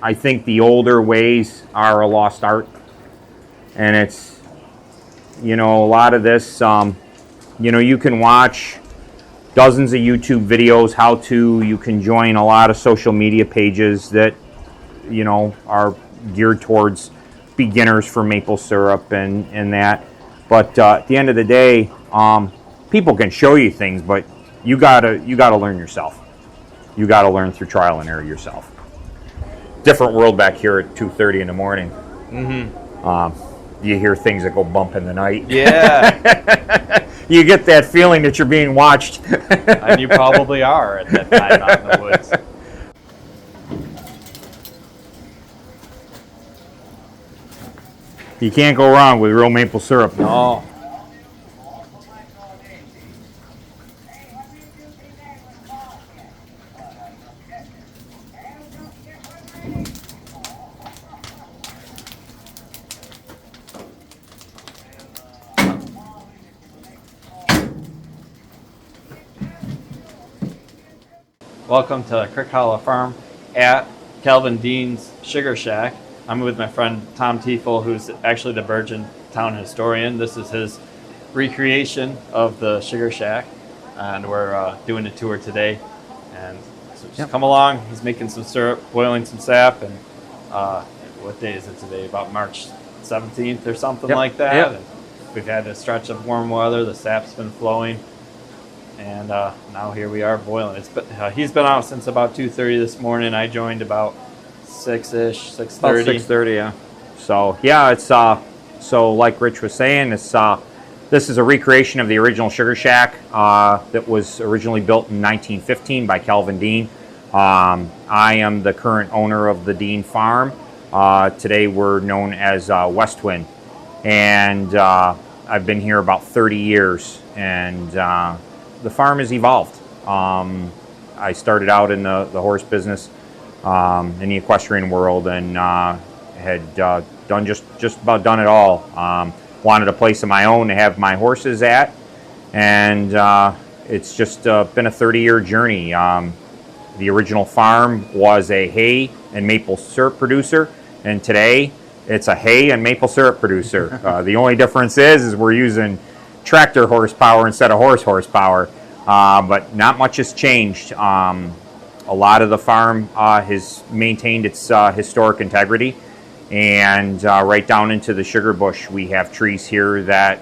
I think the older ways are a lost art, and it's, a lot of this, you can watch dozens of YouTube videos, you can join a lot of social media pages that, are geared towards beginners for maple syrup and that. But at the end of the day, people can show you things, but you gotta learn yourself. You gotta learn through trial and error yourself. Different world back here at 2:30 in the morning. You hear things that go bump in the night. Yeah. You get that feeling that you're being watched. And you probably are at that time out in the woods. You can't go wrong with real maple syrup. No. Welcome to Crick Hollow Farm at Calvin Dean's Sugar Shack. I'm with my friend Tom Tiefel, who's actually the Bergen town historian. This is his recreation of the Sugar Shack, and we're doing a tour today. And so just come along. He's making some syrup, boiling some sap, and what day is it today? About March 17th or something like that. And we've had a stretch of warm weather. The sap's been flowing. And now here we are boiling. He's been out since about 2:30 this morning. I joined about 6-ish, 6:30. About 6:30, yeah. So yeah, it's so like Rich was saying, this is a recreation of the original Sugar Shack that was originally built in 1915 by Calvin Dean. I am the current owner of the Dean Farm. Today we're known as Westwind, and I've been here about 30 years, and the farm has evolved. I started out in the horse business, in the equestrian world, and had done just about done it all. Wanted a place of my own to have my horses at, and it's just been a 30-year journey. The original farm was a hay and maple syrup producer, and today it's a hay and maple syrup producer. The only difference is we're using tractor horsepower instead of horse horsepower, but not much has changed. A lot of the farm has maintained its historic integrity, and right down into the sugar bush, we have trees here that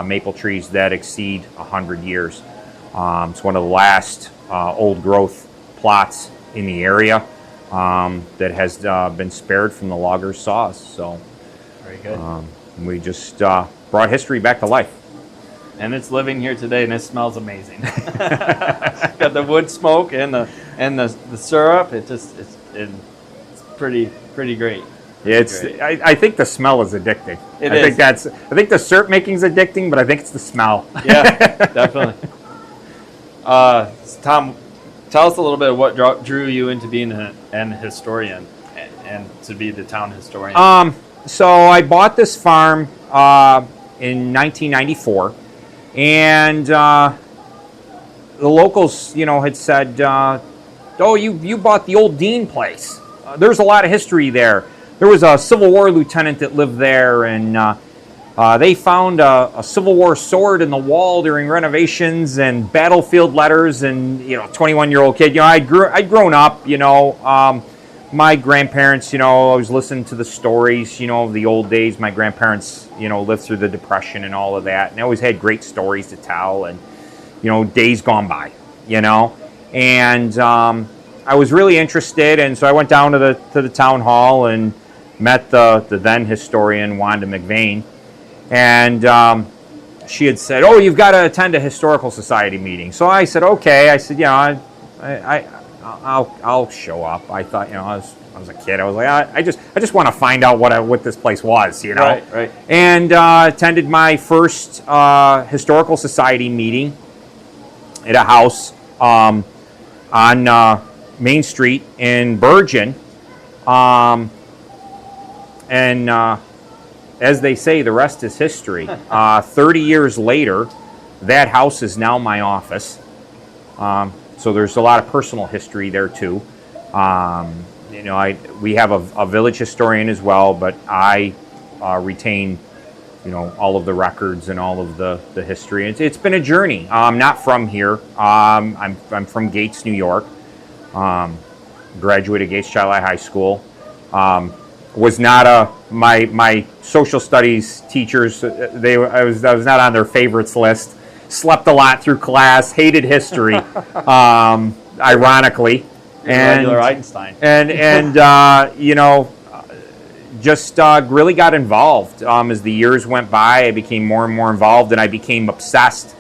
maple trees that exceed 100 years. It's one of the last old growth plots in the area that has been spared from the loggers' saws. So very good. We just brought history back to life. And it's living here today, and it smells amazing. Got the wood smoke and the syrup. It's pretty great. Yeah, I think the smell is addicting. I think the syrup making is addicting, but I think it's the smell. Yeah, definitely. Tom, tell us a little bit of what drew you into being an historian and to be the town historian. So I bought this farm in 1994. And the locals, had said, "Oh, you bought the old Dean place. There's a lot of history there. There was a Civil War lieutenant that lived there, and they found a Civil War sword in the wall during renovations and battlefield letters." And 21-year-old kid, I'd grown up, my grandparents, I was listening to the stories, of the old days. My grandparents, lived through the Depression and all of that, and they always had great stories to tell, and, days gone by, and I was really interested, and so I went down to the town hall and met the then historian, Wanda McVeigh, and she had said, "Oh, you've got to attend a historical society meeting." So I said, "Okay." I said, I'll show up. I thought, I was a kid. I was like, I just want to find out what this place was, Right. And attended my first historical society meeting at a house on Main Street in Bergen, and as they say, the rest is history. 30 years later, that house is now my office. So there's a lot of personal history there too. we have a village historian as well, but I retain all of the records and all of the history. It's been a journey. I'm not from here. I'm from Gates, New York. Graduated Gates Child High School. Was not my social studies teachers. I was not on their favorites list. Slept a lot through class. Hated history, ironically. And regular Einstein. Just really got involved. As the years went by, I became more and more involved, and I became obsessed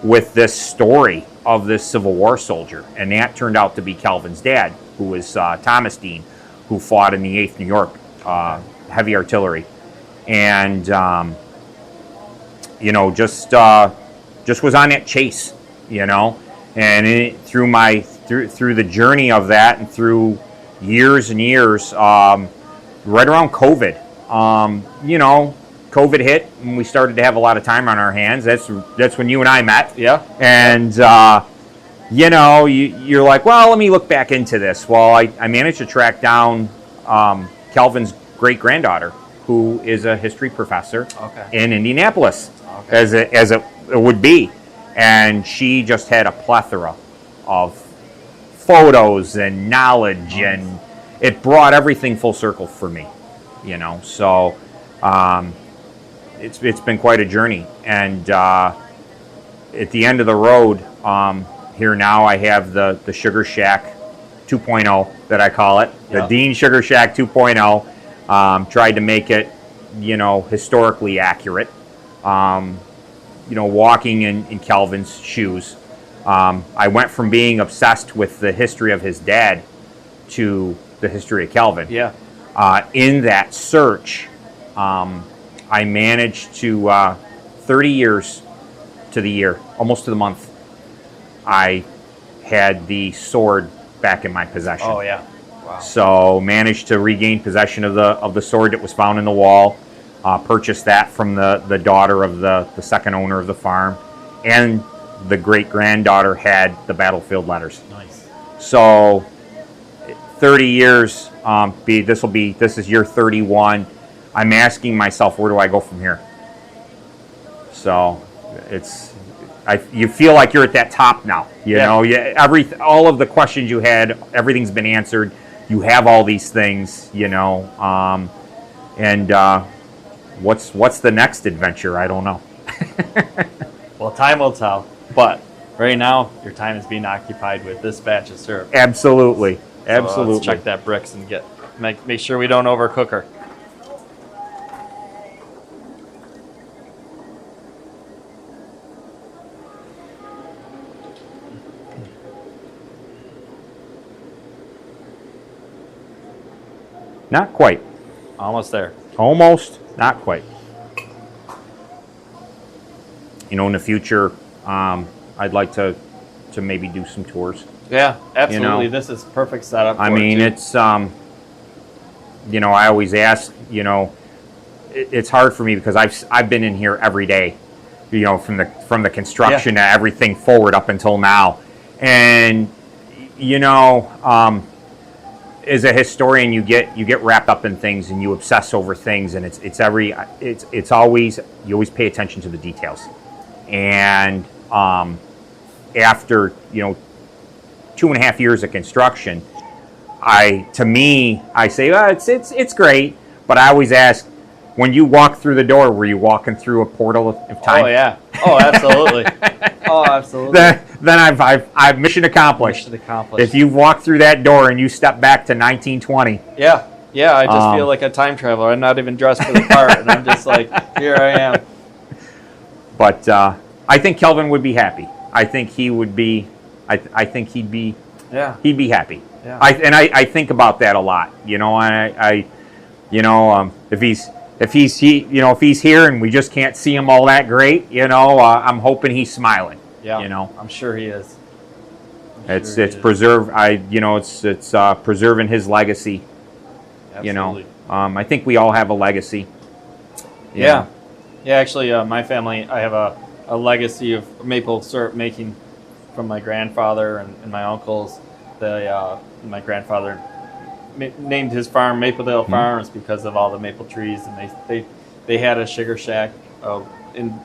with this story of this Civil War soldier. And that turned out to be Calvin's dad, who was Thomas Dean, who fought in the 8th New York heavy artillery. And, just was on that chase, and through the journey of that and through years and years, right around COVID, COVID hit and we started to have a lot of time on our hands. That's when you and I met. Yeah. And, you're like, well, let me look back into this. Well, I managed to track down Calvin's great-granddaughter, who is a history professor in Indianapolis, as it would be. And she just had a plethora of photos and knowledge, and it brought everything full circle for me, So it's been quite a journey. And at the end of the road, here now I have the Sugar Shack 2.0 that I call it, the Dean Sugar Shack 2.0. Tried to make it, historically accurate. Walking in Calvin's shoes. I went from being obsessed with the history of his dad to the history of Calvin. Yeah. In that search, I managed to, 30 years to the year, almost to the month, I had the sword back in my possession. Oh, yeah. Wow. So managed to regain possession of the sword that was found in the wall. Purchased that from the daughter of the second owner of the farm, and the great-granddaughter had the battlefield letters. Nice. So 30 years, this is year 31. I'm asking myself, where do I go from here? So you feel like you're at that top now. All of the questions you had, everything's been answered. You have all these things, What's the next adventure? I don't know. Well, time will tell. But right now, your time is being occupied with this batch of syrup. Absolutely. So let's check that bricks and make sure we don't overcook her. Not quite. Almost there. Almost, not quite. In the future, I'd like to maybe do some tours. Yeah, absolutely. This is perfect setup. I mean, it's I always ask. It's hard for me because I've been in here every day. From the construction to everything forward up until now, and as a historian, you get wrapped up in things and you obsess over things, and it's always, you always pay attention to the details. And after 2.5 years of construction, I say, well, it's great, but I always ask, when you walk through the door, were you walking through a portal of time? Oh yeah. Oh, absolutely. Oh, absolutely. Then I've mission accomplished. Mission accomplished. If you walk through that door and you step back to 1920. Yeah. I just feel like a time traveler. I'm not even dressed for the part, and I'm just like, here I am. But I think Kelvin would be happy. I think he would be. I think he'd be. Yeah. He'd be happy. Yeah. I think about that a lot. If he's here and we just can't see him all that great, I'm hoping he's smiling. Yeah. I'm sure he is. It's preserve. It's preserving his legacy. Absolutely. I think we all have a legacy. Yeah. Yeah. Actually, my family, I have a legacy of maple syrup making from my grandfather and my uncles. My grandfather named his farm Mapledale Farms because of all the maple trees, and they had a sugar shack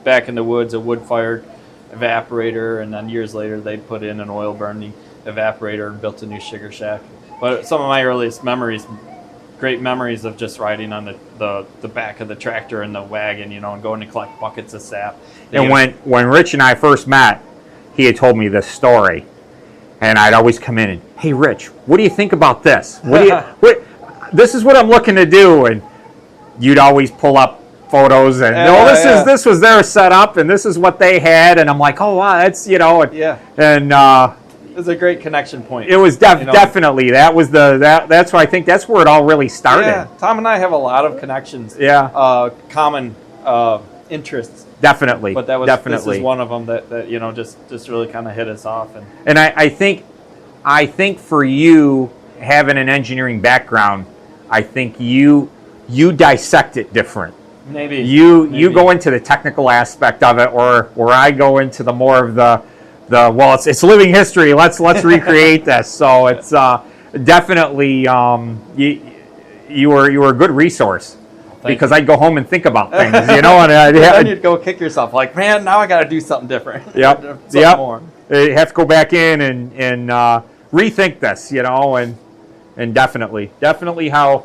back in the woods, a wood-fired evaporator, and then years later they put in an oil burning evaporator and built a new sugar shack. But some of my earliest memories, great memories of just riding on the back of the tractor and the wagon, and going to collect buckets of sap. And when Rich and I first met, he had told me this story, and I'd always come in and, hey Rich, what do you think about this? This is what I'm looking to do, and you'd always pull up photos and this was their setup and this is what they had, and I'm like, oh wow, that's and it was a great connection point. It was definitely that's why I think that's where it all really started. Yeah, Tom and I have a lot of connections. Yeah, common interests. Definitely, but this is one of them that just really kind of hit us off. And I think for you having an engineering background, I think you dissect it different. Maybe you go into the technical aspect of it, or I go into the more of the it's living history. Let's recreate this. So it's definitely you were a good resource. Because I'd go home and think about things, and then you'd go kick yourself, like, man, now I got to do something different. Yep. More. You have to go back in and rethink this, and definitely how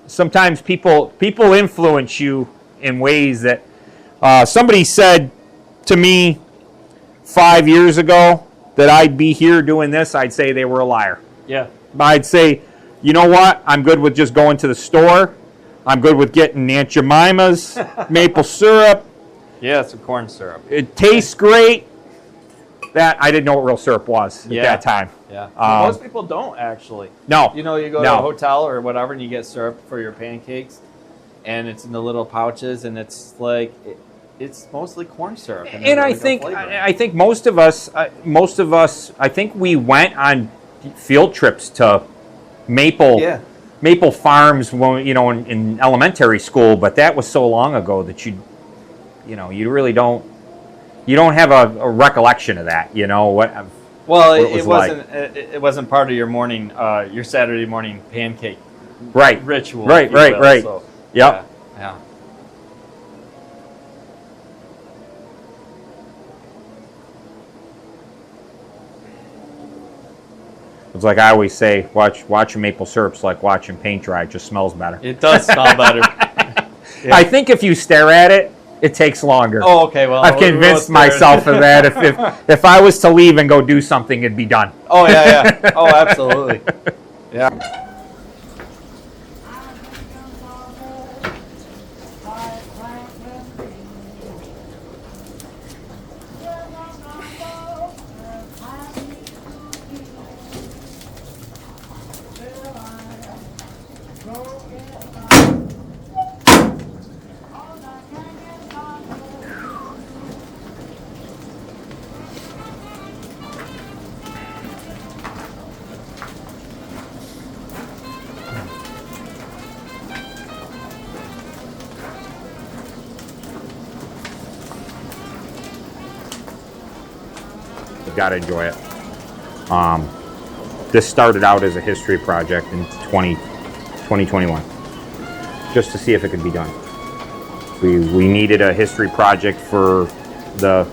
sometimes people influence you in ways that somebody said to me 5 years ago that I'd be here doing this. I'd say they were a liar. Yeah. I'd say, you know what? I'm good with just going to the store. I'm good with getting Aunt Jemima's maple syrup. Yeah, some corn syrup. It tastes great. That I didn't know what real syrup was at that time. Yeah, most people don't actually. No. You go to a hotel or whatever, and you get syrup for your pancakes, and it's in the little pouches, and it's like it's mostly corn syrup. And I think most of us, I think we went on field trips to maple farms when in elementary school, but that was so long ago that you really don't have a recollection of that. It wasn't part of your morning, your Saturday morning pancake ritual. Right. So, yep. Yeah. It's like I always say, watching maple syrup's like watching paint dry. It just smells better. It does smell better. Yeah. I think if you stare at it, it takes longer. Oh, okay. Well, I've convinced myself of that. If I was to leave and go do something, it'd be done. Oh yeah. Oh, absolutely. Yeah. You've got to enjoy it. This started out as a history project in 2021, just to see if it could be done. We needed a history project for the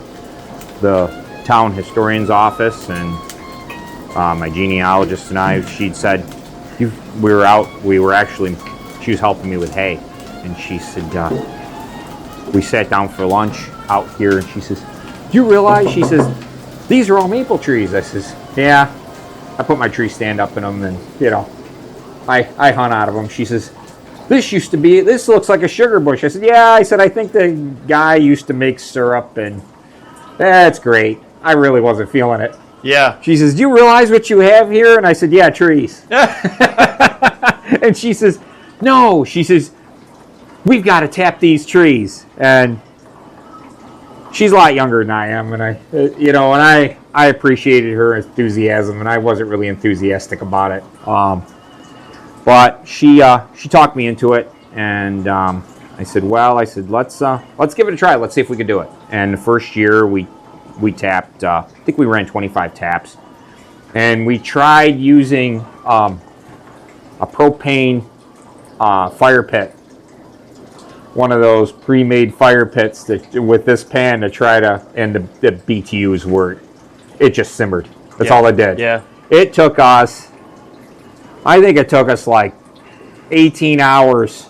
town historian's office, and my genealogist and I, she'd said, she was helping me with hay, and she said, we sat down for lunch out here, and she says, do you realize, she says, these are all maple trees. I says, yeah. I put my tree stand up in them, and I hunt out of them. She says, this looks like a sugar bush. I said, yeah. I said, I think the guy used to make syrup, and that's great. I really wasn't feeling it. Yeah. She says, do you realize what you have here? And I said, yeah, trees. And she says, no. She says, we've got to tap these trees. And she's a lot younger than I am, and I appreciated her enthusiasm, and I wasn't really enthusiastic about it. But she talked me into it, and I said, let's give it a try. Let's see if we can do it. And the first year we tapped, I think we ran 25 taps, and we tried using a propane fire pit, one of those pre-made fire pits with this pan to try to, and the BTUs were, it just simmered. That's all it did. Yeah. It took us, I think it took us like 18 hours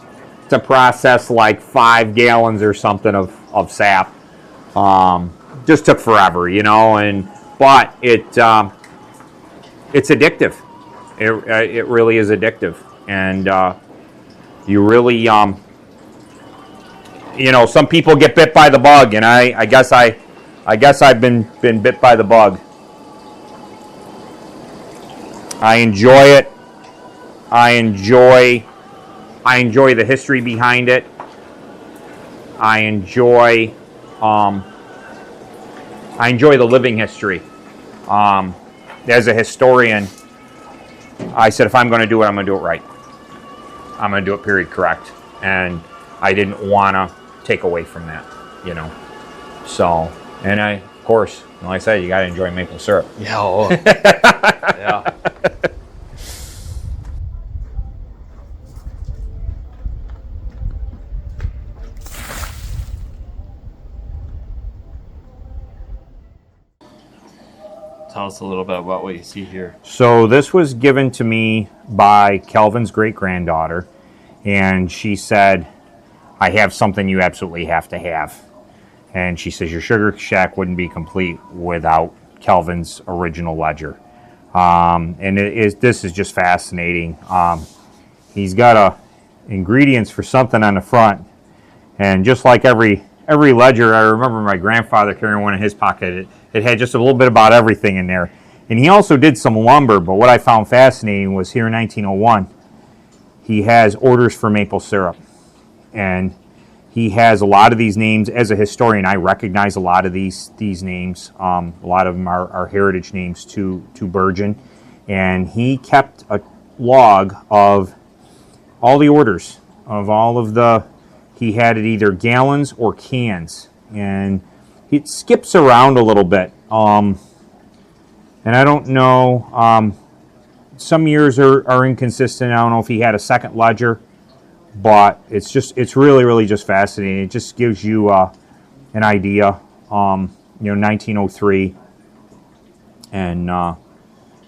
to process like 5 gallons or something of sap. Just took forever, but it's addictive. It really is addictive, and you really, some people get bit by the bug, and I guess I've been bit by the bug. I enjoy it. I enjoy the history behind it. I enjoy the living history. As a historian, I said if I'm going to do it, I'm going to do it right. I'm going to do it period correct, and I didn't want to take away from that, So, and of course, like I said, you got to enjoy maple syrup. Yeah. Oh. Yeah. Tell us a little bit about what you see here. So this was given to me by Calvin's great-granddaughter, and she said, I have something you absolutely have to have. And she says, your sugar shack wouldn't be complete without Calvin's original ledger. And this is just fascinating. He's got ingredients for something on the front, and just like every ledger, I remember my grandfather carrying one in his pocket. It had just a little bit about everything in there. And he also did some lumber, but what I found fascinating was here in 1901, he has orders for maple syrup. And he has a lot of these names. As a historian, I recognize a lot of these names. A lot of them are heritage names to Bergen. And he kept a log of all the orders, of all of he had it either gallons or cans. And it skips around a little bit. And I don't know, some years are inconsistent. I don't know if he had a second ledger, but it's really, really just fascinating. It just gives you an idea, 1903, and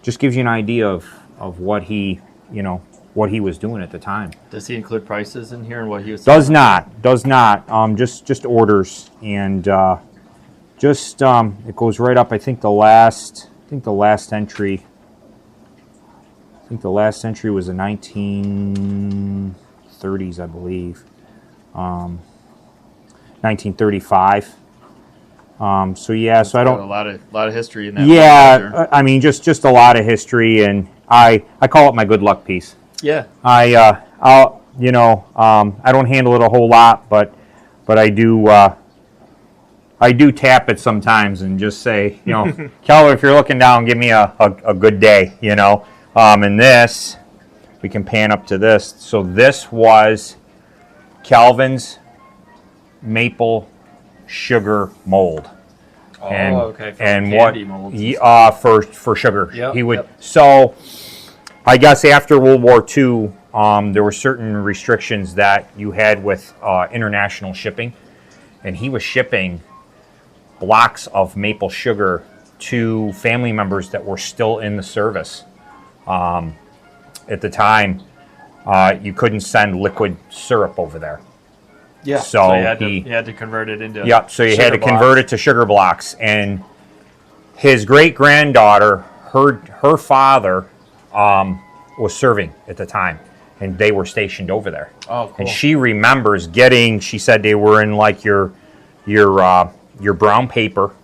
just gives you an idea of what he was doing at the time. Does he include prices in here and what he was? Does not. Just orders, and it goes right up. I think the last entry. I think the last entry was the 1930s, I believe. 1935. So yeah, so I don't. A lot of history in that. Yeah, I mean, just a lot of history, and I call it my good luck piece. Yeah. I don't handle it a whole lot, but I do tap it sometimes and just say, Calvin, if you're looking down, give me a good day, And this, we can pan up to this. So this was Calvin's maple sugar mold. Oh, and, okay. And candy what molds. for sugar. Yep, he would. Yep. So I guess after World War II, there were certain restrictions that you had with international shipping, and he was shipping blocks of maple sugar to family members that were still in the service. At the time, you couldn't send liquid syrup over there. Yeah, so you had to convert it into. Yep, so you had to convert it to sugar blocks. And his great-granddaughter, her father was serving at the time, and they were stationed over there. Oh, cool. And she remembers she said they were in like your brown paper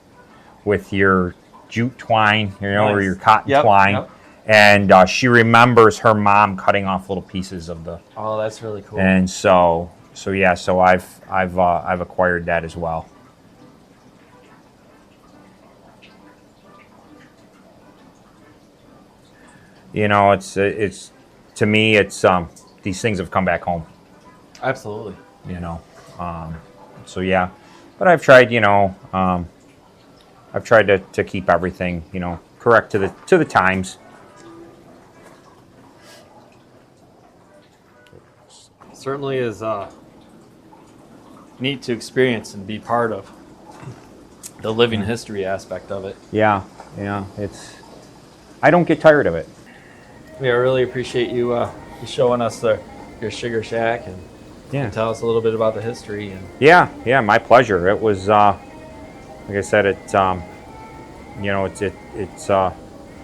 with your jute twine, or your cotton twine. Yep. And she remembers her mom cutting off little pieces of the. Oh, that's really cool. And so I've acquired that as well. It's to me, it's these things have come back home. Absolutely. So yeah, but I've tried, I've tried to keep everything, correct to the times. certainly is neat to experience and be part of the living history aspect of it. Yeah, I don't get tired of it. Yeah, I really appreciate you showing us your sugar shack and tell us a little bit about the history. And Yeah, my pleasure. It was, like I said, it's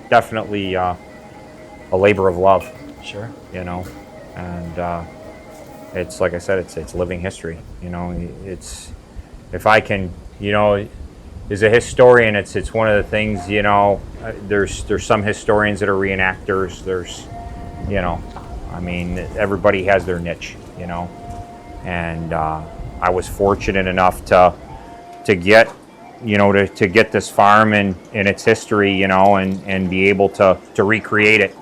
definitely a labor of love, sure. and it's like I said, it's living history. It's, if I can, as a historian, it's one of the things. There's some historians that are reenactors. There's, I mean, everybody has their niche, and I was fortunate enough to get, to get this farm and its history, and be able to recreate it,